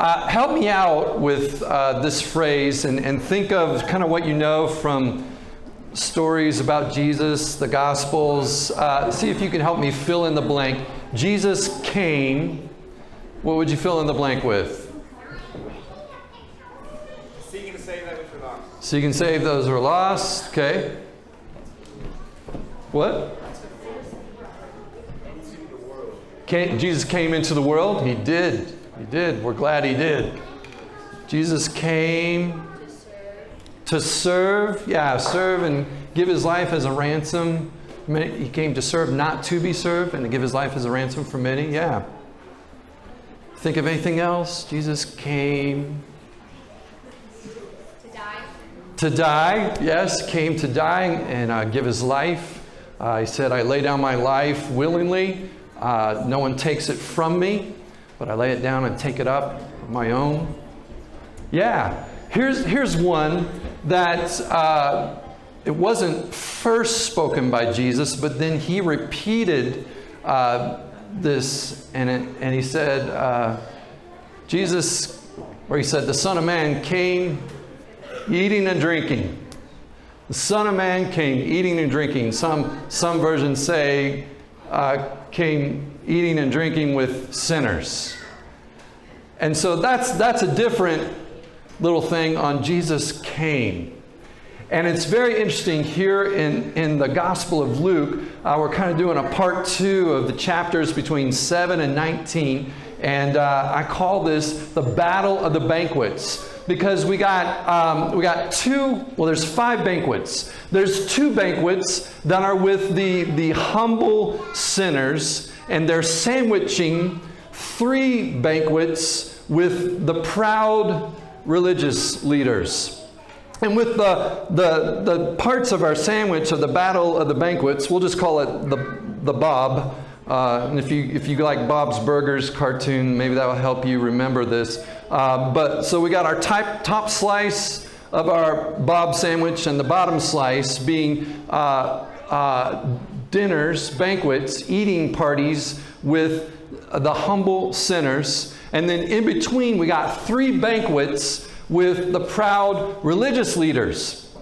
Help me out with this phrase and think of kind of what you know from stories about Jesus, the Gospels. See if you can help me fill in the blank. Jesus came. What would you fill in the blank with? Seeking to save those who are lost. Seeking to save those who are lost. Okay. What? Jesus came into the world. He did. He did. We're glad he did. Jesus came to serve. Yeah, serve and give his life as a ransom. He came to serve, not to be served, and to give his life as a ransom for many. Yeah. Think of anything else? Jesus came to die. To die, yes, came to die and give his life. He said, I lay down my life willingly. No one takes it from me, but I lay it down and take it up of my own. Yeah, here's one that it wasn't first spoken by Jesus, but then he repeated this, and he said, Jesus, or he said, the Son of Man came eating and drinking. The Son of Man came eating and drinking. Some versions say came eating and drinking with sinners. And so that's a different little thing on Jesus came. And it's very interesting here in the Gospel of Luke. We're kind of doing a part 2 of the chapters between 7 and 19. And I call this the Battle of the Banquets. Because we got there's 5 banquets. There's 2 banquets that are with the humble sinners, and they're sandwiching 3 banquets with the proud religious leaders. And with the parts of our sandwich of the Battle of the Banquets, we'll just call it the Bob. And if you like Bob's Burgers cartoon, maybe that will help you remember this. But so we got our top slice of our Bob sandwich, and the bottom slice being dinners, banquets, eating parties with the humble sinners. And then in between, we got 3 banquets with the proud religious leaders.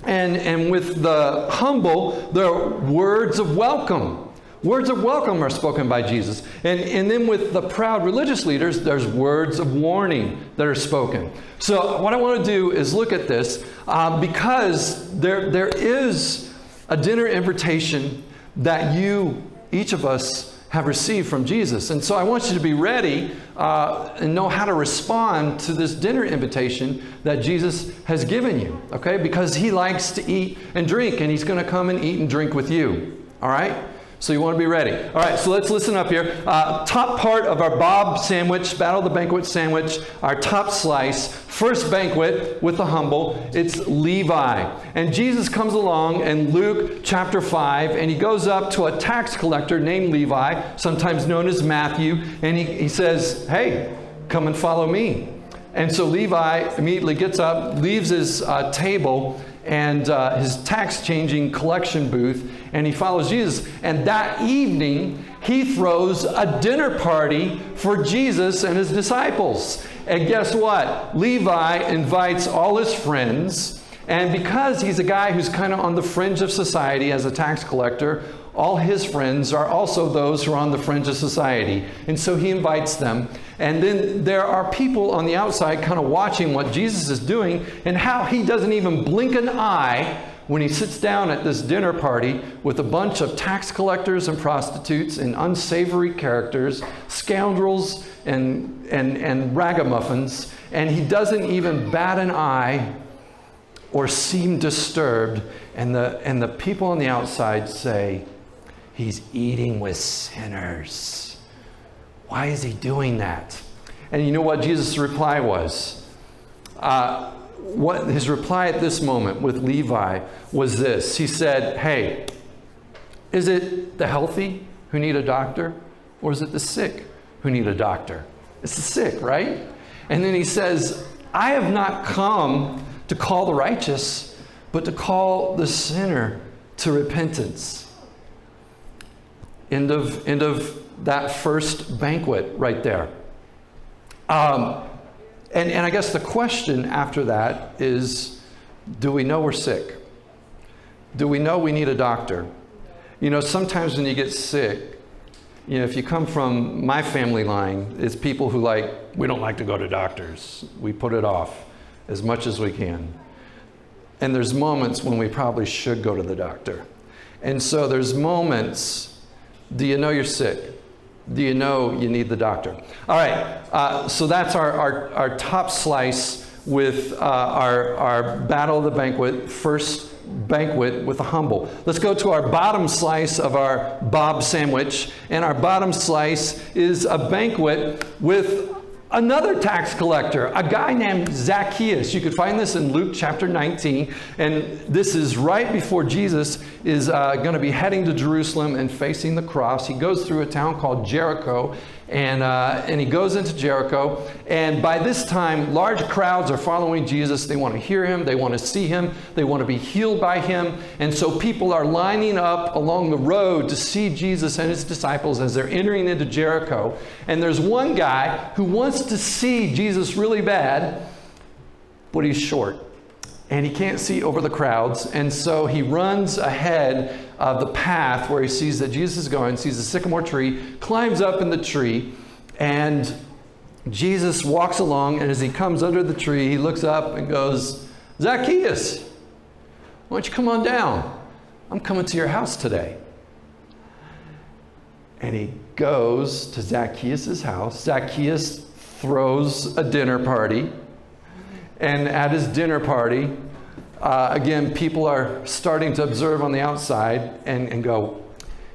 And with the humble, there are words of welcome. Words of welcome are spoken by Jesus. And then with the proud religious leaders, there's words of warning that are spoken. So what I want to do is look at this because there is a dinner invitation that each of us, have received from Jesus. And so I want you to be ready and know how to respond to this dinner invitation that Jesus has given you, okay? Because he likes to eat and drink, and he's going to come and eat and drink with you, all right? So you want to be ready. All right, so let's listen up here. Top part of our Bob sandwich, Battle of the Banquet sandwich, our top slice, first banquet with the humble, it's Levi. And Jesus comes along in Luke chapter 5, and he goes up to a tax collector named Levi, sometimes known as Matthew, and he says, hey, come and follow me. And so Levi immediately gets up, leaves his table and his tax-changing collection booth, and he follows Jesus. And that evening, he throws a dinner party for Jesus and his disciples. And guess what? Levi invites all his friends, and because he's a guy who's kind of on the fringe of society as a tax collector, all his friends are also those who are on the fringe of society. And so he invites them. And then there are people on the outside kind of watching what Jesus is doing and how he doesn't even blink an eye when he sits down at this dinner party with a bunch of tax collectors and prostitutes and unsavory characters, scoundrels and ragamuffins. And he doesn't even bat an eye or seem disturbed. And the people on the outside say, he's eating with sinners. Why is he doing that? And you know what Jesus' reply was? What his reply at this moment with Levi was this. He said, hey, is it the healthy who need a doctor, or is it the sick who need a doctor? It's the sick, right? And then he says, I have not come to call the righteous, but to call the sinner to repentance. End of that first banquet right there. And I guess the question after that is, do we know we're sick? Do we know we need a doctor? You know, sometimes when you get sick, you know, if you come from my family line, it's people who we don't like to go to doctors. We put it off as much as we can. And there's moments when we probably should go to the doctor. And so there's moments, do you know you're sick? Do you know you need the doctor? All right, so that's our top slice with our Battle of the Banquet, first banquet with the humble. Let's go to our bottom slice of our Bob sandwich. And our bottom slice is a banquet with another tax collector, a guy named Zacchaeus. You could find this in Luke chapter 19. And this is right before Jesus is going to be heading to Jerusalem and facing the cross. He goes through a town called Jericho. And he goes into Jericho. And by this time, large crowds are following Jesus. They want to hear him. They want to see him. They want to be healed by him. And so people are lining up along the road to see Jesus and his disciples as they're entering into Jericho. And there's one guy who wants to see Jesus really bad, but he's short. And he can't see over the crowds. And so he runs ahead of the path where he sees that Jesus is going, sees a sycamore tree, climbs up in the tree, and Jesus walks along. And as he comes under the tree, he looks up and goes, Zacchaeus, why don't you come on down? I'm coming to your house today. And he goes to Zacchaeus' house. Zacchaeus throws a dinner party. And at his dinner party, again, people are starting to observe on the outside and go,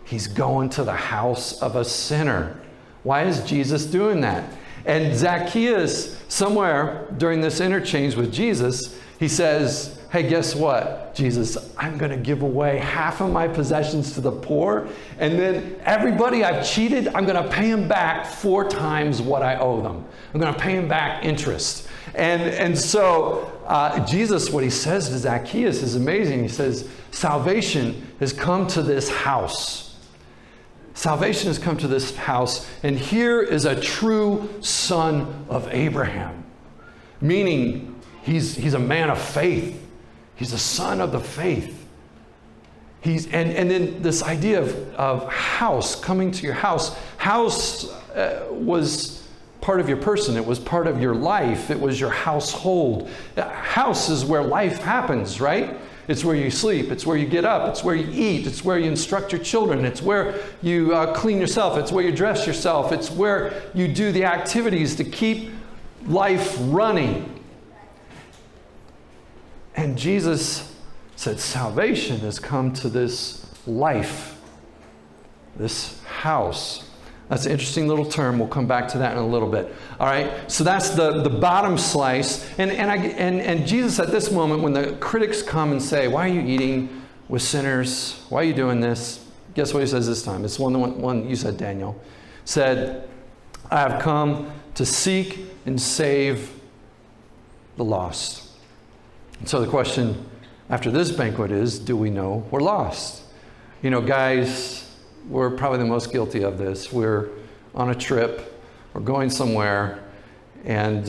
he's going to the house of a sinner. Why is Jesus doing that? And Zacchaeus, somewhere during this interchange with Jesus, he says, hey, guess what, Jesus? I'm going to give away half of my possessions to the poor. And then everybody I've cheated, I'm going to pay them back 4 times what I owe them. I'm going to pay them back interest. And so Jesus, what he says to Zacchaeus is amazing. He says, salvation has come to this house. Salvation has come to this house. And here is a true son of Abraham. Meaning he's a man of faith. He's a son of the faith. And then this idea of house, coming to your house. House was part of your person. It was part of your life. It was your household. House is where life happens, right? It's where you sleep. It's where you get up. It's where you eat. It's where you instruct your children. It's where you clean yourself. It's where you dress yourself. It's where you do the activities to keep life running. And Jesus said, salvation has come to this life, this house. That's an interesting little term. We'll come back to that in a little bit. All right. So that's the bottom slice. And Jesus at this moment, when the critics come and say, "Why are you eating with sinners? Why are you doing this?" Guess what he says this time? It's one you said, Daniel. Said, "I have come to seek and save the lost." And so the question after this banquet is, do we know we're lost? You know, guys, we're probably the most guilty of this. We're on a trip, we're going somewhere, and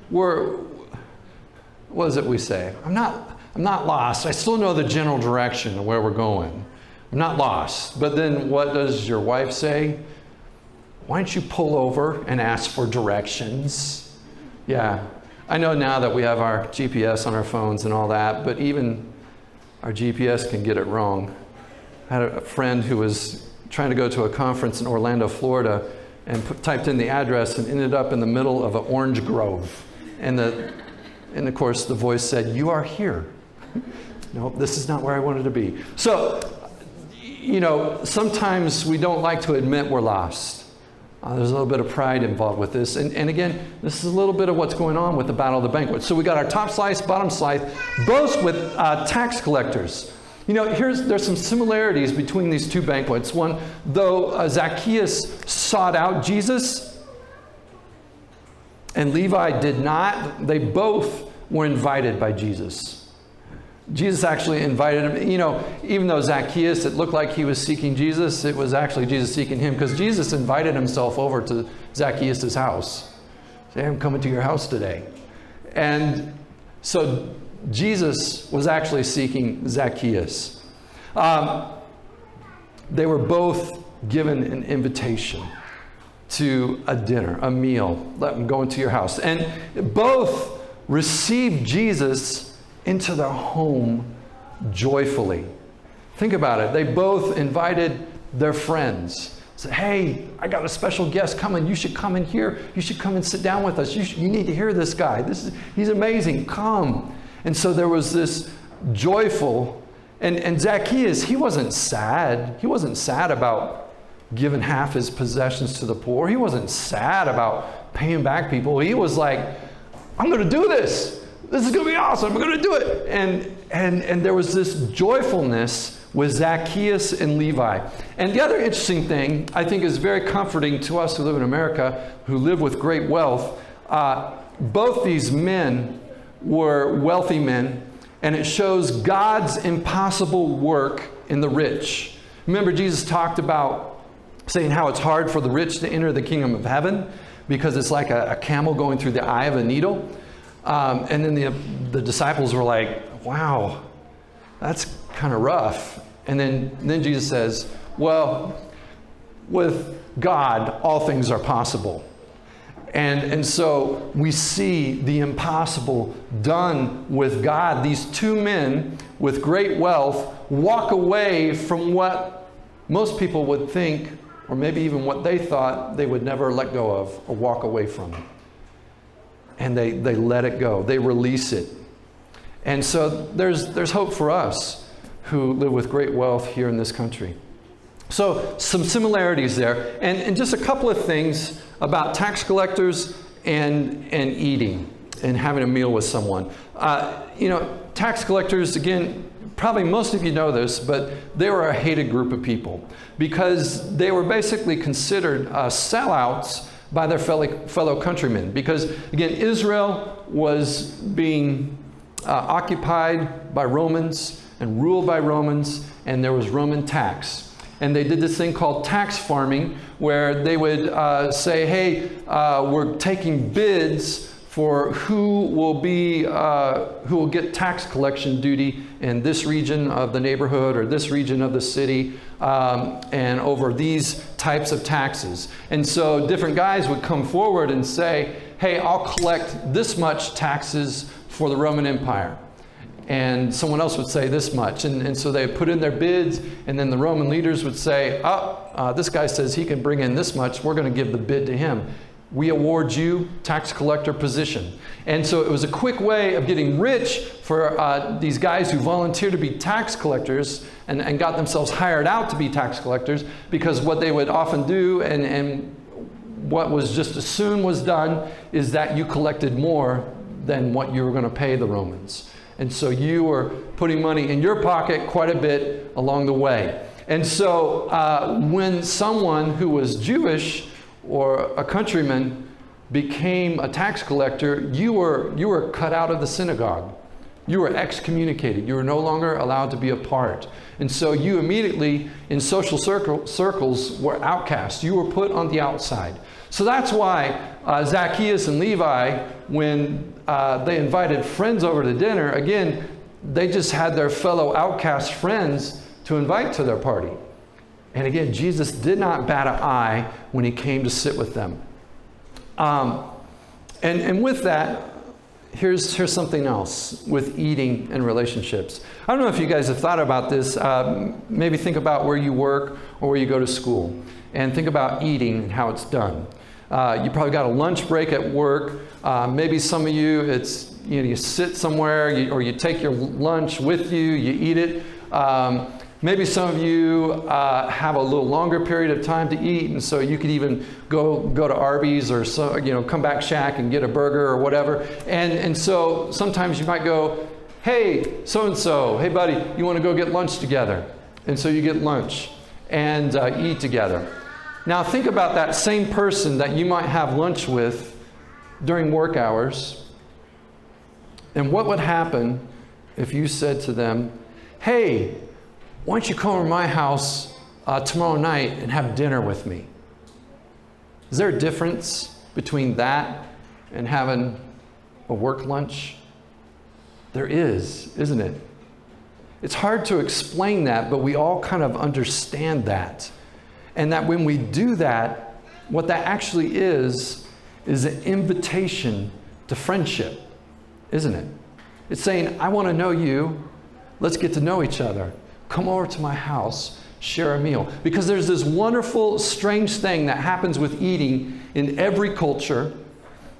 what is it we say? I'm not lost. I still know the general direction of where we're going. I'm not lost. But then what does your wife say? Why don't you pull over and ask for directions? Yeah, I know now that we have our GPS on our phones and all that, but even our GPS can get it wrong. I had a friend who was trying to go to a conference in Orlando, Florida, and typed in the address and ended up in the middle of an orange grove. And of course, the voice said, "You are here." No, this is not where I wanted to be. So, you know, sometimes we don't like to admit we're lost. There's a little bit of pride involved with this. And again, this is a little bit of what's going on with the Battle of the Banquet. So we got our top slice, bottom slice, both with tax collectors. You know, there's some similarities between these two banquets. One, though Zacchaeus sought out Jesus and Levi did not, they both were invited by Jesus. Jesus actually invited him. You know, even though Zacchaeus, it looked like he was seeking Jesus, it was actually Jesus seeking him, because Jesus invited himself over to Zacchaeus' house. Say, I'm coming to your house today. And so Jesus was actually seeking Zacchaeus. They were both given an invitation to a dinner, a meal. Let them go into your house. And both received Jesus into their home joyfully. Think about it. They both invited their friends. Said, hey, I got a special guest coming. You should come in here. You should come and sit down with us. You need to hear this guy. He's amazing. Come. And so there was this joyful, and Zacchaeus, he wasn't sad. He wasn't sad about giving half his possessions to the poor. He wasn't sad about paying back people. He was like, I'm going to do this. This is going to be awesome. I'm going to do it. And there was this joyfulness with Zacchaeus and Levi. And the other interesting thing I think is very comforting to us who live in America, who live with great wealth. Both these men were wealthy men, and it shows God's impossible work in the rich. Remember, Jesus talked about saying how it's hard for the rich to enter the kingdom of heaven because it's like a camel going through the eye of a needle. And then the disciples were like, wow, that's kind of rough. And then Jesus says, well, with God, all things are possible. And so we see the impossible done with God. These two men with great wealth walk away from what most people would think, or maybe even what they thought they would never let go of or walk away from. And they let it go. They release it. And so there's hope for us who live with great wealth here in this country. So some similarities there. And just a couple of things about tax collectors and eating and having a meal with someone. Tax collectors, again, probably most of you know this, but they were a hated group of people because they were basically considered sellouts by their fellow countrymen. Because, again, Israel was being occupied by Romans and ruled by Romans, and there was Roman tax. And they did this thing called tax farming, where they would say, hey, we're taking bids for who will get tax collection duty in this region of the neighborhood or this region of the city, and over these types of taxes. And so different guys would come forward and say, hey, I'll collect this much taxes for the Roman Empire. And someone else would say this much. And so they put in their bids, and then the Roman leaders would say, this guy says he can bring in this much. We're going to give the bid to him. We award you tax collector position. And so it was a quick way of getting rich for these guys who volunteered to be tax collectors and got themselves hired out to be tax collectors, because what they would often do and what was just assumed was done is that you collected more than what you were going to pay the Romans. And so you were putting money in your pocket quite a bit along the way. And so when someone who was Jewish or a countryman became a tax collector, you were cut out of the synagogue. You were excommunicated. You were no longer allowed to be a part. And so you immediately, in social circles, were outcast. You were put on the outside. So that's why Zacchaeus and Levi, when they invited friends over to dinner, again, they just had their fellow outcast friends to invite to their party. And again, Jesus did not bat an eye when he came to sit with them. And with that, here's something else with eating and relationships. I don't know if you guys have thought about this. Maybe think about where you work or where you go to school, and think about eating and how it's done. You probably got a lunch break at work. Maybe some of you, it's you sit somewhere, or you take your lunch with you, you eat it. Maybe some of you have a little longer period of time to eat, and so you could even go to Arby's or come back Shack and get a burger or whatever. And so sometimes you might go, hey, so-and-so, hey buddy, you want to go get lunch together? And so you get lunch and eat together. Now think about that same person that you might have lunch with during work hours, and what would happen if you said to them, hey, why don't you come over to my house tomorrow night and have dinner with me? Is there a difference between that and having a work lunch? There is, isn't it? It's hard to explain that, but we all kind of understand that. And that when we do that, what that actually is an invitation to friendship, isn't it? It's saying, I want to know you. Let's get to know each other. Come over to my house, share a meal. Because there's this wonderful, strange thing that happens with eating in every culture,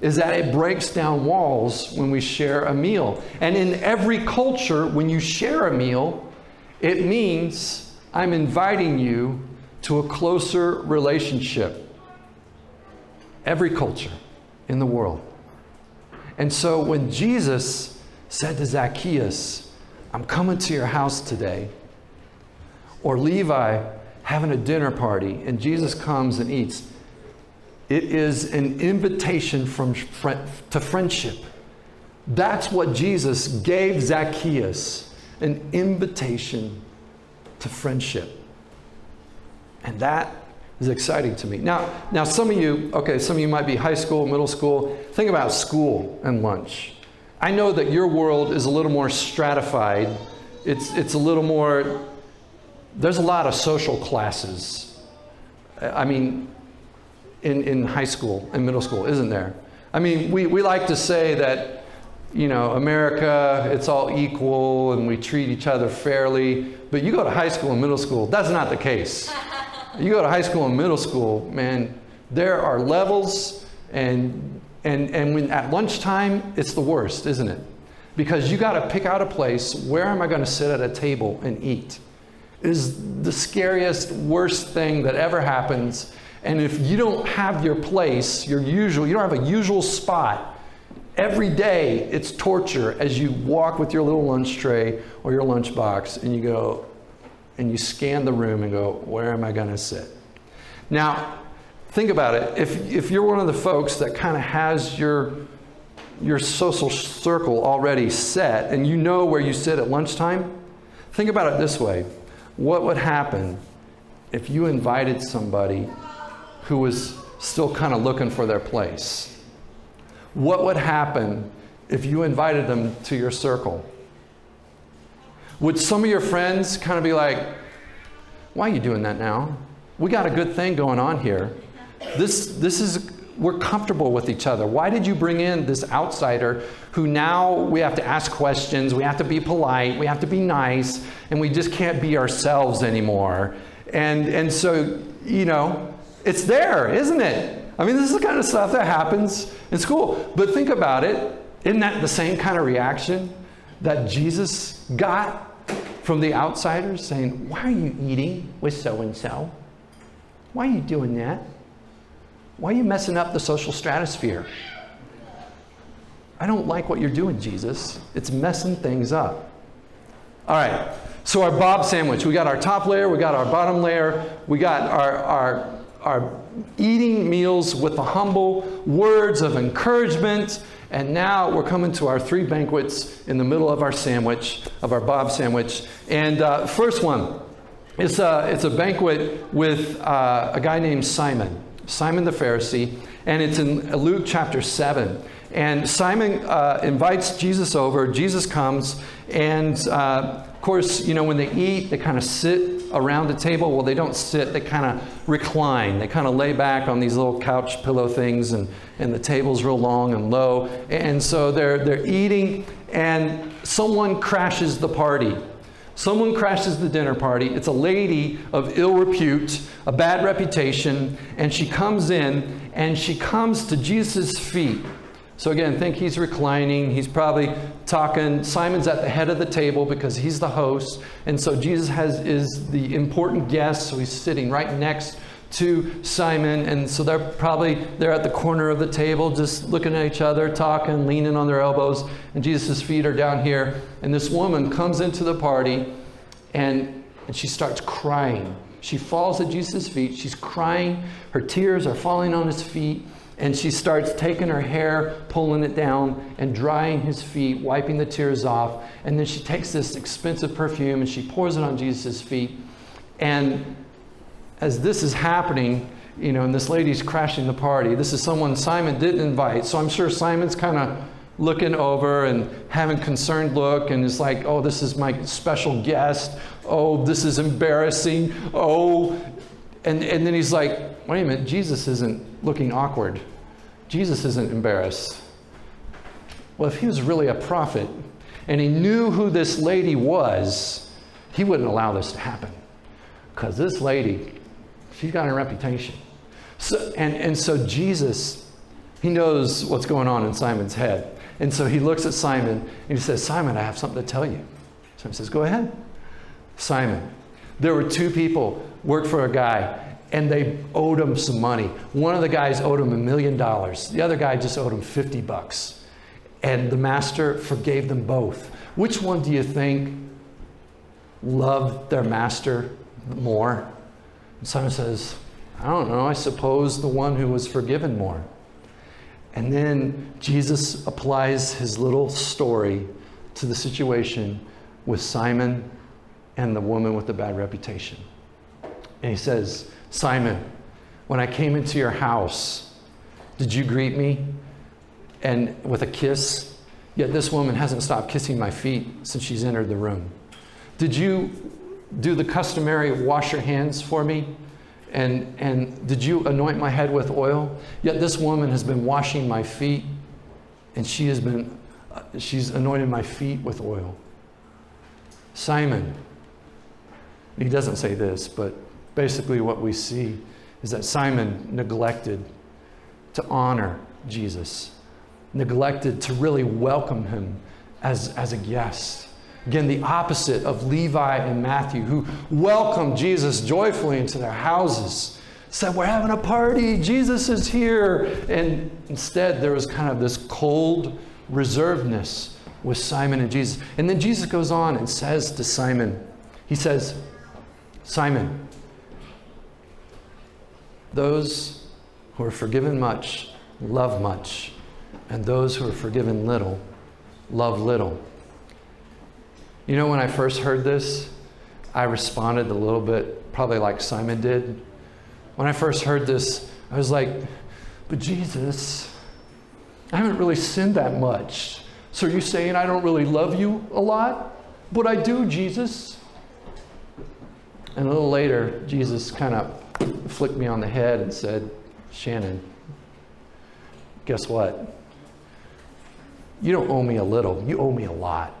is that it breaks down walls when we share a meal. And in every culture, when you share a meal, it means I'm inviting you to a closer relationship. Every culture in the world. And so when Jesus said to Zacchaeus, I'm coming to your house today, or Levi having a dinner party, and Jesus comes and eats, it is an invitation to friendship. That's what Jesus gave Zacchaeus, an invitation to friendship. And that is exciting to me. Now some of you might be high school, middle school. Think about school and lunch. I know that your world is a little more stratified. It's a little more, there's a lot of social classes. I mean, in high school and middle school, isn't there? I mean, we like to say that, America, it's all equal and we treat each other fairly. But you go to high school and middle school, that's not the case. You go to high school and middle school, man, there are levels, and when at lunchtime, it's the worst, isn't it? Because you got to pick out a place, where am I going to sit at a table and eat? It is the scariest, worst thing that ever happens. And if you don't have your place, you don't have a usual spot, every day it's torture as you walk with your little lunch tray or your lunch box and you go and you scan the room and go, where am I going to sit? Now, think about it. If you're one of the folks that kind of has your social circle already set and you know where you sit at lunchtime, think about it this way. What would happen if you invited somebody who was still kind of looking for their place? What would happen if you invited them to your circle? Would some of your friends kind of be like, why are you doing that now? We got a good thing going on here. We're comfortable with each other. Why did you bring in this outsider who now we have to ask questions, we have to be polite, we have to be nice, and we just can't be ourselves anymore? And so, it's there, isn't it? I mean, this is the kind of stuff that happens in school. But think about it. Isn't that the same kind of reaction that Jesus got from the outsiders saying, why are you eating with so-and-so? Why are you doing that? Why are you messing up the social stratosphere? I don't like what you're doing, Jesus. It's messing things up. All right. So our Bob sandwich. We got our top layer. We got our bottom layer. We got our eating meals with the humble words of encouragement. And now we're coming to our 3 banquets in the middle of our sandwich, of our Bob sandwich. And first one, it's a banquet with a guy named Simon the Pharisee. And it's in Luke chapter 7. And Simon invites Jesus over. Jesus comes, and of course, when they eat, they kind of sit around the table. Well, they don't sit, they kind of recline. They kind of lay back on these little couch pillow things, and the table's real long and low. And so they're eating, and someone crashes the party. Someone crashes the dinner party. It's a lady of ill repute, a bad reputation, and she comes in, and she comes to Jesus' feet. So again, think he's reclining. He's probably talking. Simon's at the head of the table because he's the host. And so Jesus is the important guest. So he's sitting right next to Simon. And so they're at the corner of the table, just looking at each other, talking, leaning on their elbows. And Jesus' feet are down here. And this woman comes into the party and she starts crying. She falls at Jesus' feet. She's crying. Her tears are falling on his feet. And she starts taking her hair, pulling it down, and drying his feet, wiping the tears off. And then she takes this expensive perfume and she pours it on Jesus' feet. And as this is happening, and this lady's crashing the party. This is someone Simon didn't invite. So I'm sure Simon's kind of looking over and having a concerned look, and is like, oh, this is my special guest. Oh, this is embarrassing. Oh, and then he's like, wait a minute, Jesus isn't looking awkward. Jesus isn't embarrassed. Well, if he was really a prophet and he knew who this lady was, he wouldn't allow this to happen. Because this lady, she's got a reputation. So Jesus, he knows what's going on in Simon's head. And so he looks at Simon and he says, Simon, I have something to tell you. Simon says, go ahead. Simon, there were two people worked for a guy and they owed him some money. One of the guys owed him $1 million. The other guy just owed him $50. And the master forgave them both. Which one do you think loved their master more? And Simon says, I don't know, I suppose the one who was forgiven more. And then Jesus applies his little story to the situation with Simon and the woman with the bad reputation. And he says, Simon, when I came into your house, did you greet me and with a kiss? Yet this woman hasn't stopped kissing my feet since she's entered the room. Did you do the customary wash your hands for me? And did you anoint my head with oil? Yet this woman has been washing my feet, and she's anointed my feet with oil. Simon, he doesn't say this, but basically what we see is that Simon neglected to honor Jesus, neglected to really welcome him as a guest. Again, the opposite of Levi and Matthew, who welcomed Jesus joyfully into their houses, said, we're having a party, Jesus is here. And instead, there was kind of this cold reservedness with Simon and Jesus. And then Jesus goes on and says to Simon, he says, Simon, those who are forgiven much love much, and those who are forgiven little love little. You know, when I first heard this, I responded a little bit, probably like Simon did. When I first heard this, I was like, but Jesus, I haven't really sinned that much. So are you saying I don't really love you a lot? But I do, Jesus. And a little later, Jesus kind of flicked me on the head and said, Shannon, guess what? You don't owe me a little, you owe me a lot.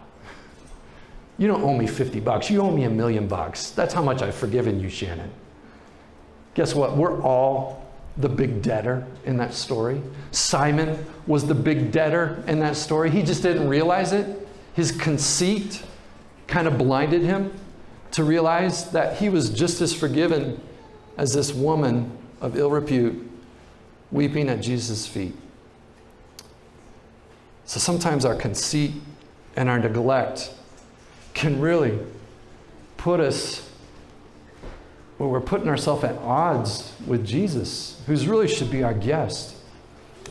You don't owe me $50. You owe me $1 million. That's how much I've forgiven you, Shannon. Guess what? We're all the big debtor in that story. Simon was the big debtor in that story. He just didn't realize it. His conceit kind of blinded him to realize that he was just as forgiven as this woman of ill repute weeping at Jesus' feet. So sometimes our conceit and our neglect can really put us where we're putting ourselves at odds with Jesus, who really should be our guest.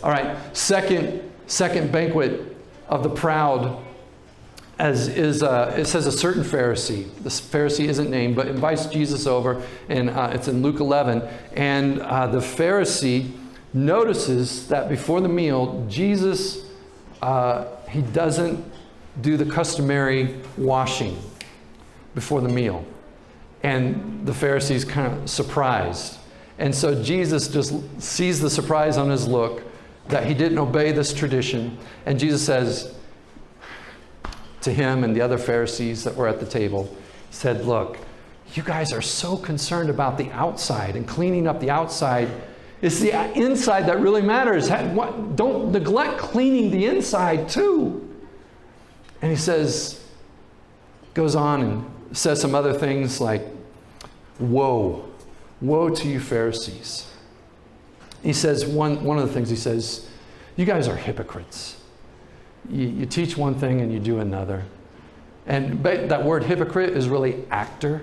All right, second banquet of the proud, it says a certain Pharisee. This Pharisee isn't named, but invites Jesus over, and it's in Luke 11. And the Pharisee notices that before the meal, Jesus, he doesn't do the customary washing before the meal. And the Pharisee's kind of surprised. And so Jesus just sees the surprise on his look that he didn't obey this tradition. And Jesus says to him and the other Pharisees that were at the table, said, look, you guys are so concerned about the outside and cleaning up the outside. It's the inside that really matters. Don't neglect cleaning the inside too. And he goes on and says some other things like, woe to you Pharisees. He says, one of the things he says, you guys are hypocrites. You teach one thing and you do another. And that word hypocrite is really actor.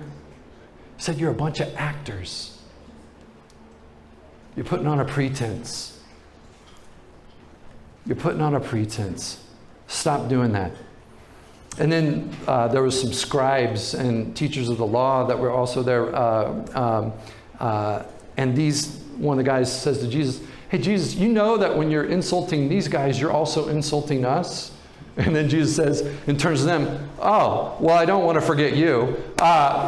He said, you're a bunch of actors. You're putting on a pretense. You're putting on a pretense. Stop doing that. And then there was some scribes and teachers of the law that were also there. And these one of the guys says to Jesus, hey, Jesus, you know that when you're insulting these guys, you're also insulting us? And then Jesus says, and turns to them, oh, well, I don't want to forget you.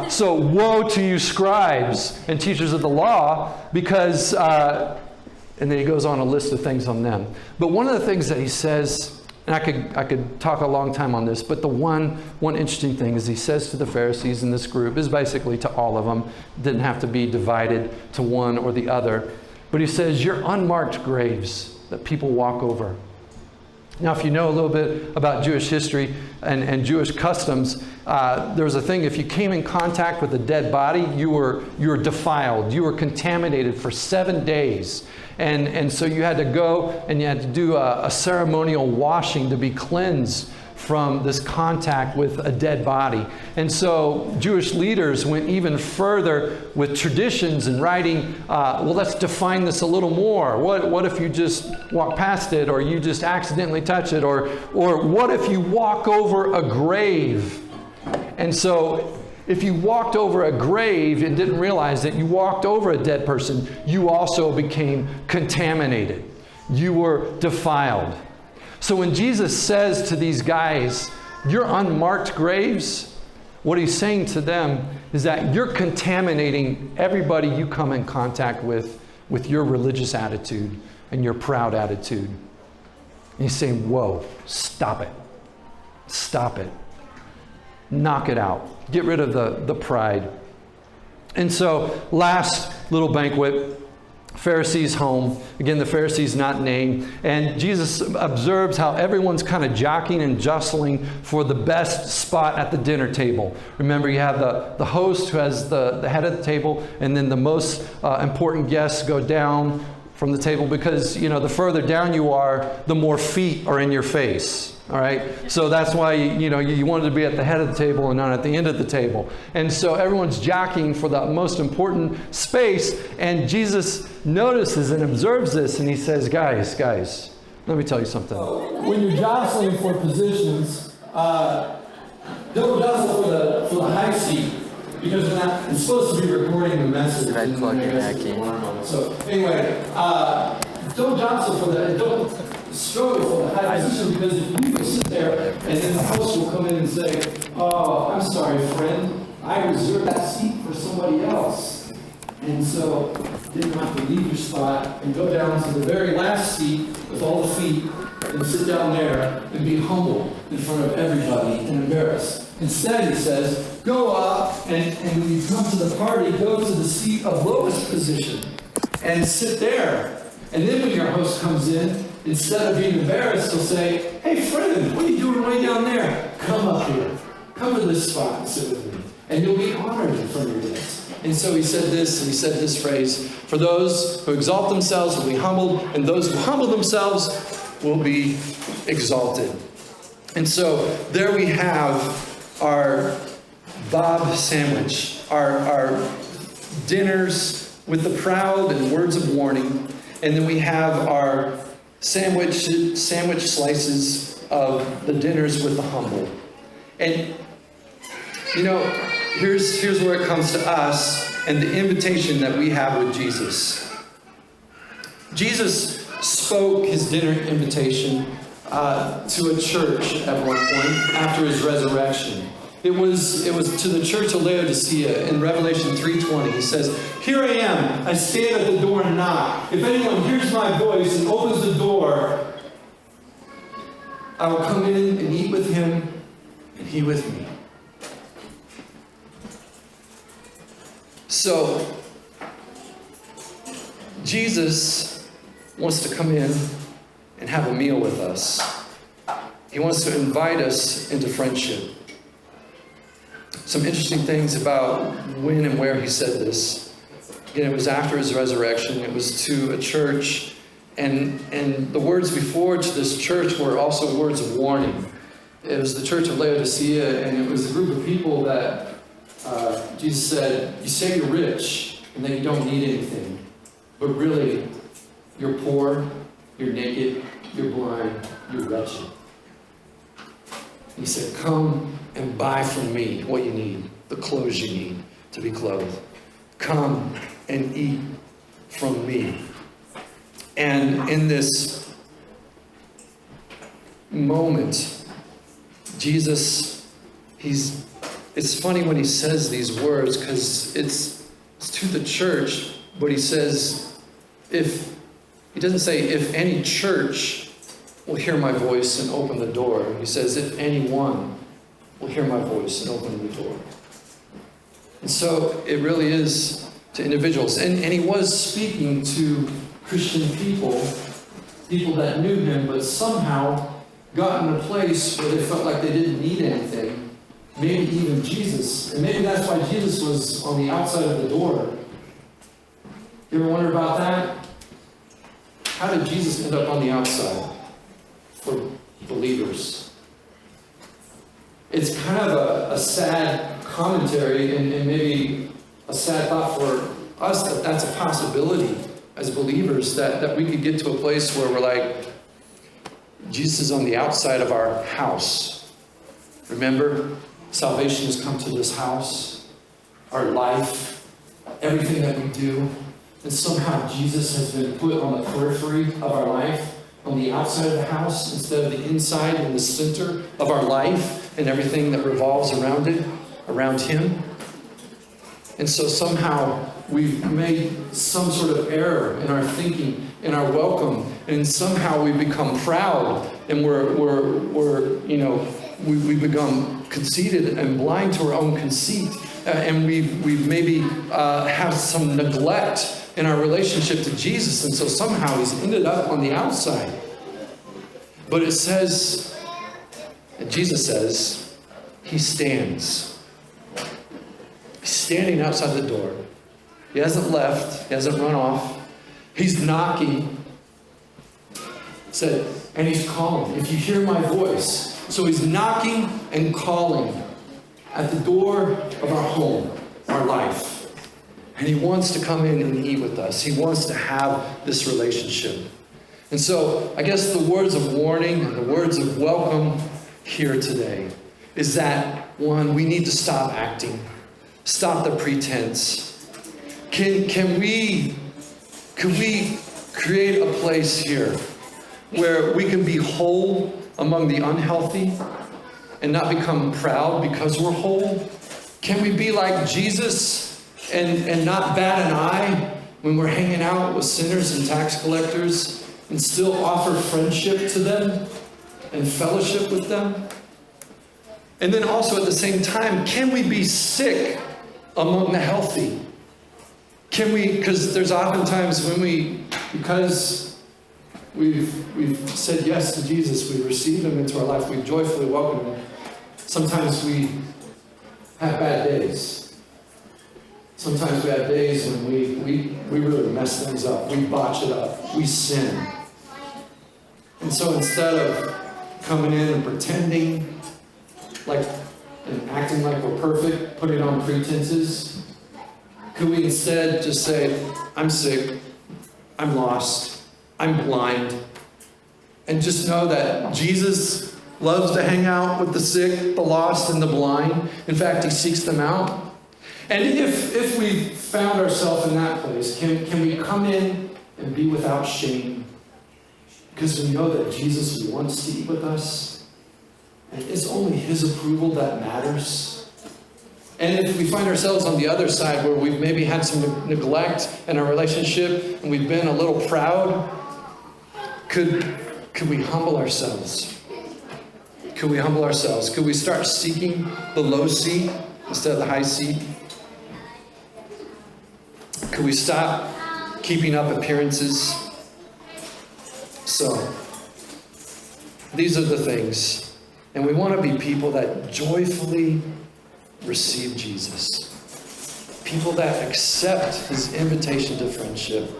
So woe to you scribes and teachers of the law, because, and then he goes on a list of things on them. But one of the things that he says, and I could talk a long time on this, but the one interesting thing is he says to the Pharisees in this group, is basically to all of them, didn't have to be divided to one or the other, but he says, you're unmarked graves that people walk over. Now, if you know a little bit about Jewish history and Jewish customs, there was a thing, if you came in contact with a dead body, you were defiled. You were contaminated for 7 days. And so you had to go and you had to do a ceremonial washing to be cleansed from this contact with a dead body. And so Jewish leaders went even further with traditions and writing, well, let's define this a little more. What if you just walk past it, or you just accidentally touch it, or what if you walk over a grave? And so if you walked over a grave and didn't realize that you walked over a dead person, you also became contaminated. You were defiled. So when Jesus says to these guys, you're unmarked graves, what he's saying to them is that you're contaminating everybody you come in contact with your religious attitude and your proud attitude. And he's saying, whoa, stop it. Stop it. Knock it out. Get rid of the pride. And so last little banquet, Pharisees' home. Again, the Pharisees not named. And Jesus observes how everyone's kind of jockeying and jostling for the best spot at the dinner table. Remember, you have the host who has the head of the table, and then the most important guests go down from the table, because, you know, the further down you are, the more feet are in your face. All right? So that's why, you wanted to be at the head of the table and not at the end of the table. And so everyone's jockeying for the most important space. And Jesus notices and observes this, and he says, guys, let me tell you something. When you're jostling for positions, don't jostle for the high seat, because it's supposed to be recording the message. Red plug your back in. So anyway, don't jostle for that. Don't struggle for the high position, because if people sit there and then the host will come in and say, oh, I'm sorry, friend, I reserved that seat for somebody else. And so then you have to leave your spot and go down to the very last seat with all the feet and sit down there and be humble in front of everybody and embarrassed. Instead, he says, go up and when you come to the party, go to the seat of lowest position and sit there. And then when your host comes in, instead of being embarrassed, he'll say, hey friend, what are you doing way down there? Come up here. Come to this spot and sit with me. And you'll be honored in front of your guests. And so he said this phrase, for those who exalt themselves will be humbled, and those who humble themselves will be exalted. And so there we have our Bob sandwich, our dinners with the proud and words of warning. And then we have our sandwich slices of the dinners with the humble. And, here's where it comes to us and the invitation that we have with Jesus. Jesus spoke his dinner invitation to a church at one point after his resurrection. It was to the church of Laodicea in Revelation 3:20. He says, here I am, I stand at the door and knock. If anyone hears my voice and opens the door, I will come in and eat with him and he with me. So, Jesus wants to come in and have a meal with us. He wants to invite us into friendship. Some interesting things about when and where he said this. Again, it was after his resurrection. It was to a church. And the words before to this church were also words of warning. It was the church of Laodicea, and it was a group of people that Jesus said, you say you're rich and that you don't need anything. But really, you're poor, you're naked, you're blind, you're wretched. He said, come and buy from me what you need, the clothes you need to be clothed. Come and eat from me. And in this moment, Jesus, it's funny when he says these words, because it's to the church, but he says, he doesn't say, if any church will hear my voice and open the door. He says, if anyone will hear my voice and open the door. And so it really is to individuals. And he was speaking to Christian people that knew him, but somehow got in a place where they felt like they didn't need anything. Maybe even Jesus. And maybe that's why Jesus was on the outside of the door. You ever wonder about that? How did Jesus end up on the outside for believers? It's kind of a sad commentary and maybe a sad thought for us that that's a possibility as believers, that we could get to a place where we're like, Jesus is on the outside of our house. Remember, salvation has come to this house, our life, everything that we do. And somehow Jesus has been put on the periphery of our life, on the outside of the house, instead of the inside and the center of our life and everything that revolves around it, around him. And so somehow we've made some sort of error in our thinking, in our welcome, and somehow we become proud, and we become conceited and blind to our own conceit, and we've maybe have some neglect in our relationship to Jesus, and so somehow he's ended up on the outside. But it says, and Jesus says, he stands. He's standing outside the door. He hasn't left. He hasn't run off. He's knocking. Said, and he's calling. If you hear my voice. So he's knocking and calling at the door of our home, our life. And he wants to come in and eat with us. He wants to have this relationship. And so I guess the words of warning and the words of welcome here today is that, one, we need to stop acting. Stop the pretense. Can we create a place here where we can be whole among the unhealthy and not become proud because we're whole? Can we be like Jesus and not bat an eye when we're hanging out with sinners and tax collectors and still offer friendship to them and fellowship with them? And then also at the same time, can we be sick among the healthy? Can we, because there's oftentimes when because we've said yes to Jesus, we've received him into our life, we've joyfully welcomed him, sometimes we have bad days. Sometimes we have days when we really mess things up, we botch it up, we sin. And so instead of coming in and pretending like and acting like we're perfect, putting on pretenses, could we instead just say, I'm sick, I'm lost, I'm blind, and just know that Jesus loves to hang out with the sick, the lost, and the blind. In fact, he seeks them out. And if we found ourselves in that place, can we come in and be without shame? Because we know that Jesus wants to eat with us. And it's only his approval that matters. And if we find ourselves on the other side where we've maybe had some neglect in our relationship and we've been a little proud, could we humble ourselves? Could we humble ourselves? Could we start seeking the low seat instead of the high seat? Could we stop keeping up appearances? So, these are the things. And we want to be people that joyfully receive Jesus. People that accept his invitation to friendship.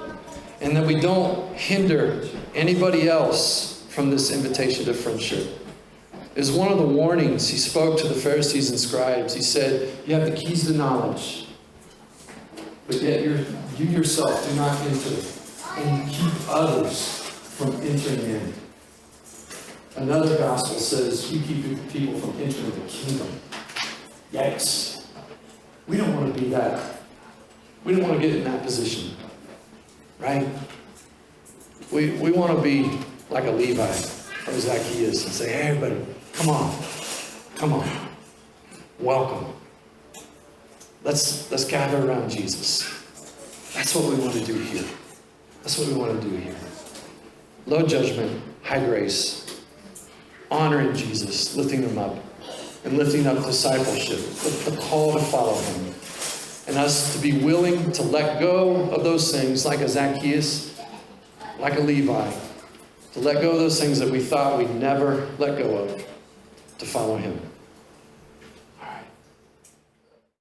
And that we don't hinder anybody else from this invitation to friendship. Is one of the warnings he spoke to the Pharisees and scribes. He said, you have the keys to knowledge, but yet you yourself do not enter, and you keep others from entering in. Another gospel says you keep people from entering the kingdom. Yikes. We don't want to be that. We don't want to get in that position. right? We want to be like a Levi or Zacchaeus and say, hey, everybody, come on, welcome. Let's gather around Jesus. That's what we want to do here. That's what we want to do here. Low judgment, high grace, honoring Jesus, lifting him up, and lifting up discipleship, the call to follow him. And us to be willing to let go of those things like a Zacchaeus, like a Levi, to let go of those things that we thought we'd never let go of, to follow him.